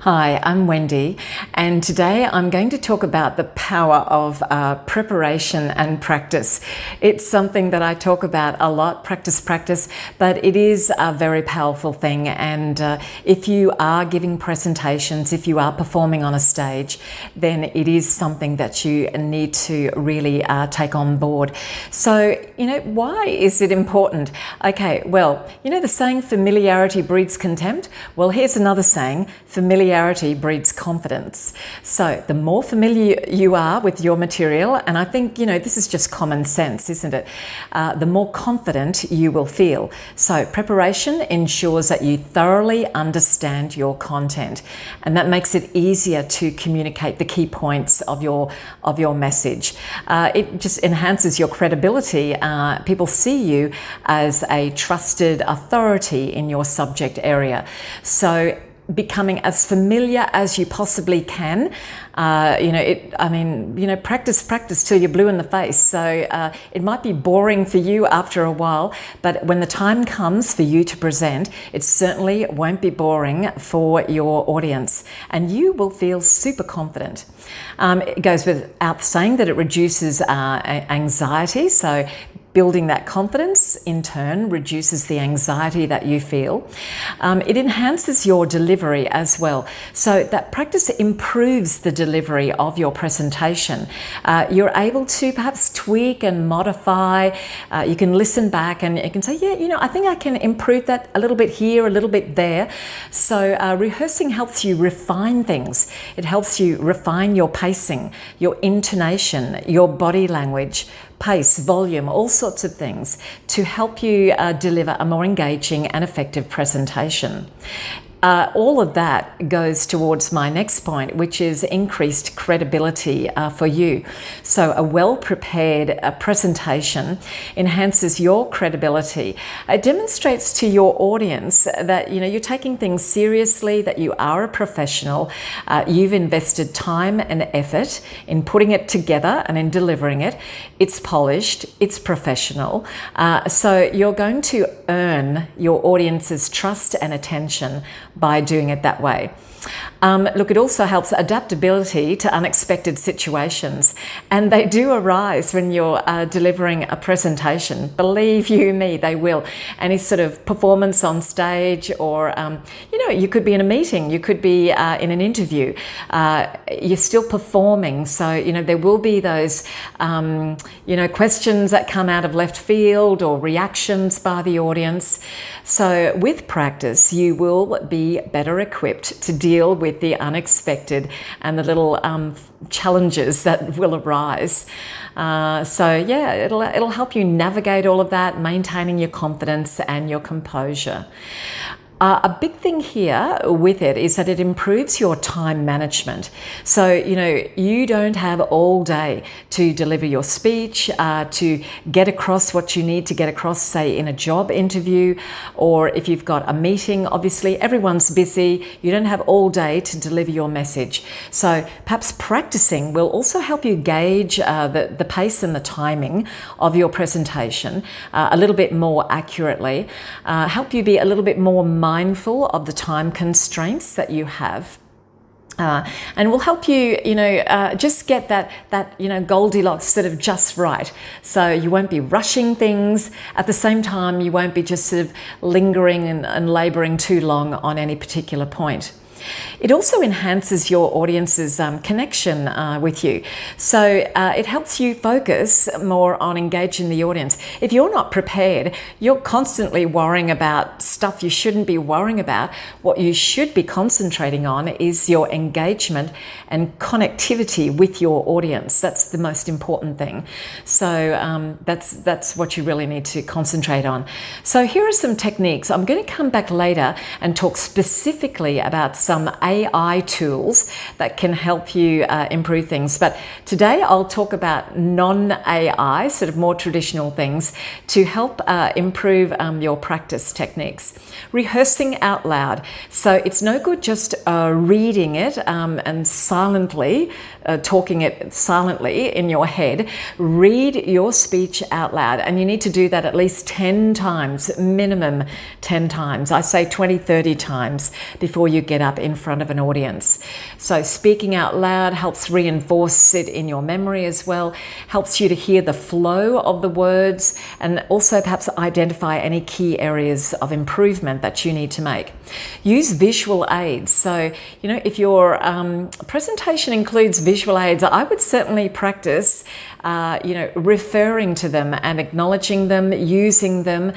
Hi, I'm Wendy, and today I'm going to talk about the power of preparation and practice. It's something that I talk about a lot, practice, but it is a very powerful thing. And if you are giving presentations, if you are performing on a stage, then it is something that you need to really take on board. So, why is it important? Okay, well, the saying familiarity breeds contempt? Well, here's another saying, familiarity breeds confidence. So the more familiar you are with your material, and I think, this is just common sense, isn't it? The more confident you will feel. So preparation ensures that you thoroughly understand your content, and that makes it easier to communicate the key points of your message. It just enhances your credibility. People see you as a trusted authority in your subject area. So becoming as familiar as you possibly can. Practice till you're blue in the face. So it might be boring for you after a while, but when the time comes for you to present, it certainly won't be boring for your audience, and you will feel super confident. It goes without saying that it reduces anxiety. So building that confidence, in turn, reduces the anxiety that you feel. It enhances your delivery as well. So that practice improves the delivery of your presentation. You're able to perhaps tweak and modify. You can listen back and you can say, I think I can improve that a little bit here, a little bit there. So rehearsing helps you refine things. It helps you refine your pacing, your intonation, your body language, pace, volume, all sorts of things to help you deliver a more engaging and effective presentation. All of that goes towards my next point, which is increased credibility for you. So a well-prepared presentation enhances your credibility. It demonstrates to your audience that you're taking things seriously, that you are a professional. You've invested time and effort in putting it together and in delivering it. It's polished, it's professional. So you're going to earn your audience's trust and attention by doing it that way. Look, it also helps adaptability to unexpected situations, and they do arise when you're delivering a presentation. Believe you me, they will. Any sort of performance on stage, or you could be in a meeting, you could be in an interview. You're still performing, so there will be those questions that come out of left field or reactions by the audience. So with practice, you will be better equipped to deal with the unexpected and the little challenges that will arise. It'll help you navigate all of that, maintaining your confidence and your composure. A big thing here with it is that it improves your time management. So, you don't have all day to deliver your speech, to get across what you need to get across, say, in a job interview, or if you've got a meeting. Obviously, everyone's busy. You don't have all day to deliver your message. So perhaps practicing will also help you gauge the pace and the timing of your presentation a little bit more accurately, help you be a little bit more mindful of the time constraints that you have. And will help you, just get that Goldilocks sort of just right. So you won't be rushing things. At the same time, you won't be just sort of lingering and laboring too long on any particular point. It also enhances your audience's connection with you. So it helps you focus more on engaging the audience. If you're not prepared, you're constantly worrying about stuff you shouldn't be worrying about. What you should be concentrating on is your engagement and connectivity with your audience. That's the most important thing. So that's what you really need to concentrate on. So here are some techniques. I'm going to come back later and talk specifically about some AI tools that can help you improve things. But today I'll talk about non-AI, sort of more traditional things to help improve your practice techniques. Rehearsing out loud. So it's no good just reading it and silently, talking it silently in your head. Read your speech out loud, and you need to do that at least 10 times, minimum 10 times. I say 20, 30 times before you get up up in front of an audience. So speaking out loud helps reinforce it in your memory as well, helps you to hear the flow of the words, and also perhaps identify any key areas of improvement that you need to make. Use visual aids. So, if your presentation includes visual aids, I would certainly practice referring to them and acknowledging them, using them,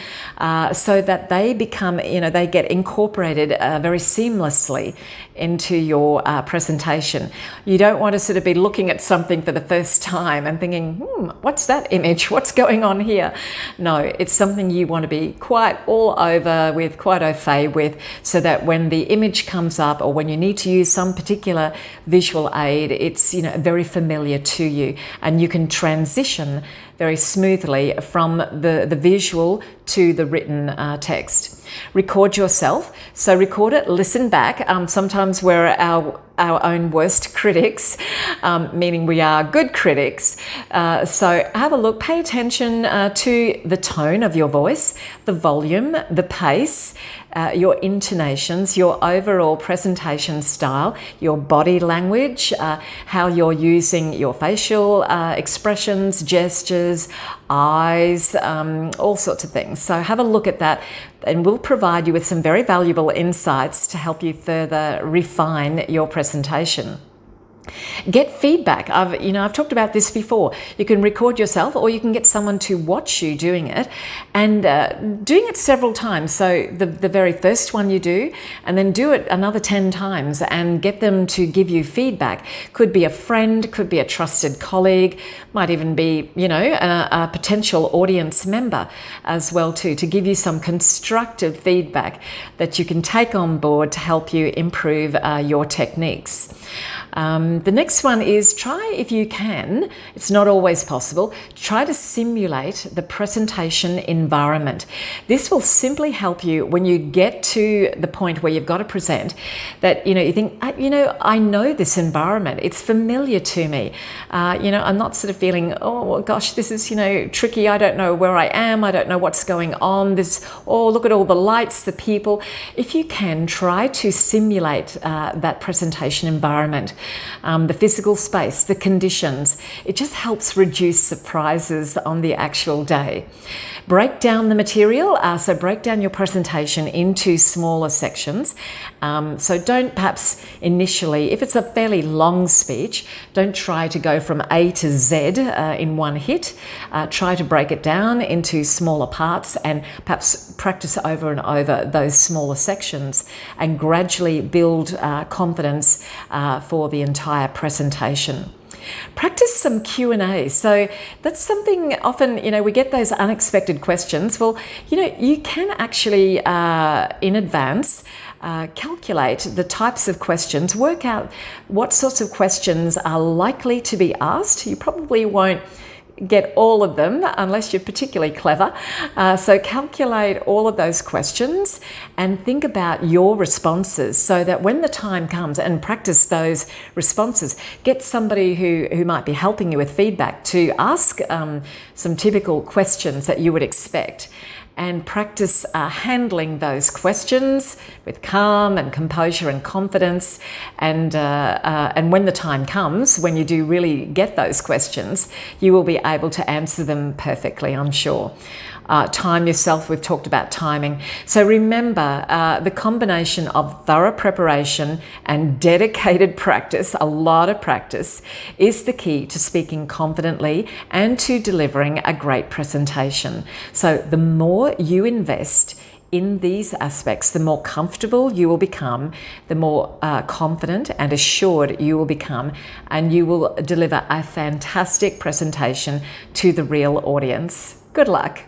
so that they become, they get incorporated very seamlessly into your presentation. You don't want to sort of be looking at something for the first time and thinking, what's that image? What's going on here? No, it's something you want to be quite all over with, quite au fait with, so that when the image comes up or when you need to use some particular visual aid, it's very familiar to you, and you can transition very smoothly from the visual to the written text. Record yourself. So record it, listen back. Sometimes we're our own worst critics, meaning we are good critics. So have a look, pay attention to the tone of your voice, the volume, the pace, your intonations, your overall presentation style, your body language, how you're using your facial expressions, gestures, eyes, all sorts of things. So have a look at that, and we'll provide you with some very valuable insights to help you further refine your presentation. Get feedback. I've talked about this before. You can record yourself, or you can get someone to watch you doing it, and doing it several times. So the very first one you do, and then do it another 10 times and get them to give you feedback. Could be a friend, could be a trusted colleague, might even be, a potential audience member as well too, to give you some constructive feedback that you can take on board to help you improve your techniques. The next one is try, if you can, it's not always possible, try to simulate the presentation environment. This will simply help you when you get to the point where you've got to present, that, you think, I know this environment, it's familiar to me. I'm not sort of feeling, oh gosh, this is, tricky, I don't know where I am, I don't know what's going on, look at all the lights, the people. If you can, try to simulate that presentation environment. The physical space, the conditions. It just helps reduce surprises on the actual day. Break down the material, so break down your presentation into smaller sections. So don't perhaps initially, if it's a fairly long speech, don't try to go from A to Z in one hit. Try to break it down into smaller parts and perhaps practice over and over those smaller sections, and gradually build confidence for the entire presentation. Practice some Q&A. So that's something often, we get those unexpected questions. Well, you can actually, in advance, calculate the types of questions, work out what sorts of questions are likely to be asked. You probably won't get all of them unless you're particularly clever. So calculate all of those questions and think about your responses, so that when the time comes, and practice those responses, get somebody who might be helping you with feedback to ask some typical questions that you would expect, and practice handling those questions with calm and composure and confidence. And when the time comes, when you do really get those questions, you will be able to answer them perfectly, I'm sure. Time yourself, we've talked about timing. So remember, the combination of thorough preparation and dedicated practice, a lot of practice, is the key to speaking confidently and to delivering a great presentation. So the more you invest in these aspects, the more comfortable you will become, the more confident and assured you will become, and you will deliver a fantastic presentation to the real audience. Good luck.